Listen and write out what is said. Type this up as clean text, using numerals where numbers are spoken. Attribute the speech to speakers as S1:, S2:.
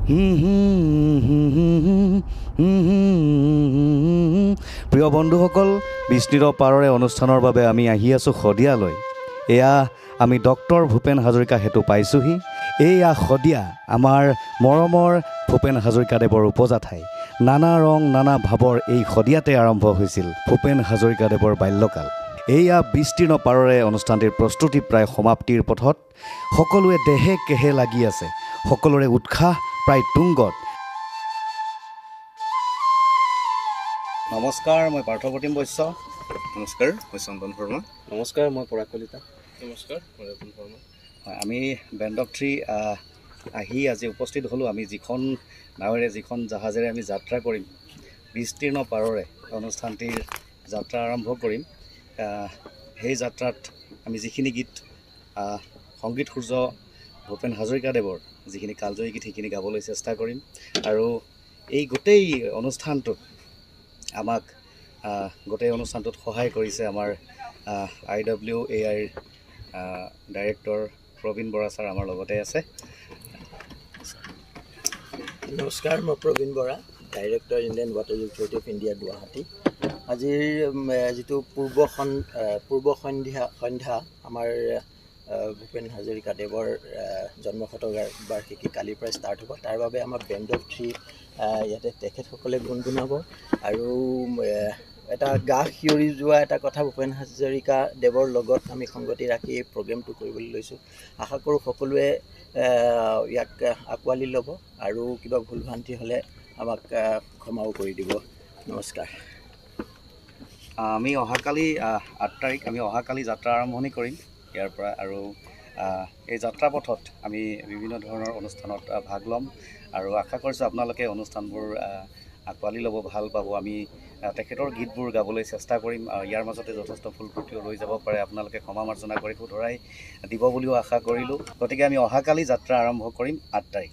S1: প্ৰিয় বন্ধুসকল, বিস্তৃত পাৰৰে অনুষ্ঠানৰ বাবে আমি আহি আছোঁ শদিয়ালৈ। এয়া আমি ডক্টৰ ভূপেন হাজৰিকা সেতু পাইছোঁহি। এয়া শদিয়া, আমাৰ মৰমৰ ভূপেন হাজৰিকাদেৱৰ উপজাঠাই। নানা ৰং নানা ভাৱৰ এই শদিয়াতে আৰম্ভ হৈছিল ভূপেন হাজৰিকাদেৱৰ বাল্যকাল। এয়া বিস্তীৰ্ণ পাৰৰে অনুষ্ঠানটিৰ প্ৰস্তুতি প্ৰায় সমাপ্তিৰ পথত। সকলোৱে দেহে কেহে লাগি আছে, সকলোৰে উৎসাহ প্ৰায় তুংগত। নমস্কাৰ, মই পাৰ্থপ্ৰতিম বৈশ্য।
S2: নমস্কাৰ, মই চন্দন শৰ্মা।
S3: নমস্কাৰ, মই পৰাগ কলিতা।
S2: নমস্কাৰ, মই ৰতন শৰ্মা।
S1: আমি বেণ্ড অফ থ্ৰী আহি আজি উপস্থিত হ'লোঁ। আমি যিখন নাৱেৰে যিখন জাহাজেৰে আমি যাত্ৰা কৰিম, বিস্তীৰ্ণ পাৰৰে অনুষ্ঠানটিৰ যাত্ৰা আৰম্ভ কৰিম। সেই যাত্ৰাত আমি যিখিনি গীত সংগীত সূৰ্য ভূপেন হাজৰিকাদেৱৰ যিখিনি কালজয়ী গীত সেইখিনি গাবলৈ চেষ্টা কৰিম। আৰু এই গোটেই অনুষ্ঠানটোত আমাক গোটেই অনুষ্ঠানটোত সহায় কৰিছে আমাৰ IWAIৰ ডাইৰেক্টৰ প্ৰবীণ বৰা ছাৰ আমাৰ লগতে আছে।
S3: নমস্কাৰ, মই Prabin Bora, director Indian water authority of India, Guwahati. আজিৰ যিটো পূৰ্ব সন্ধ্যা আমাৰ ভূপেন হাজৰিকাদেৱৰ জন্মশতবাৰ্ষিকী কালিৰ পৰা ষ্টাৰ্ট হ'ব। তাৰ বাবে আমাৰ বেণ্ড অফ থ্ৰী ইয়াতে তেখেতসকলে গুণগুণাব। আৰু এটা গা শিয়ৰি যোৱা এটা কথা, ভূপেন হাজৰিকাদেৱৰ লগত আমি সংগতি ৰাখি এই প্ৰগ্ৰেমটো কৰিবলৈ লৈছোঁ। আশা কৰোঁ সকলোৱে ইয়াক আঁকোৱালি ল'ব আৰু কিবা ভুল ভ্ৰান্তি হ'লে আমাক ক্ষমাও কৰি দিব। নমস্কাৰ।
S1: আমি অহাকালি 8 তাৰিখ আমি অহাকালি যাত্ৰা আৰম্ভণি কৰিম ইয়াৰ পৰা। আৰু এই যাত্ৰাপথত আমি বিভিন্ন ধৰণৰ অনুষ্ঠানত ভাগ ল'ম আৰু আশা কৰিছোঁ আপোনালোকে অনুষ্ঠানবোৰ আঁকোৱালি ল'ব, ভাল পাব। আমি তেখেতৰ গীতবোৰ গাবলৈ চেষ্টা কৰিম। ইয়াৰ মাজতে যথেষ্ট ভুল ত্ৰুটিও ৰৈ যাব পাৰে, আপোনালোকে ক্ষমা মাৰ্জনা কৰি শুধৰাই দিব বুলিও আশা কৰিলোঁ। গতিকে আমি অহাকালি যাত্ৰা আৰম্ভ কৰিম 8 তাৰিখ।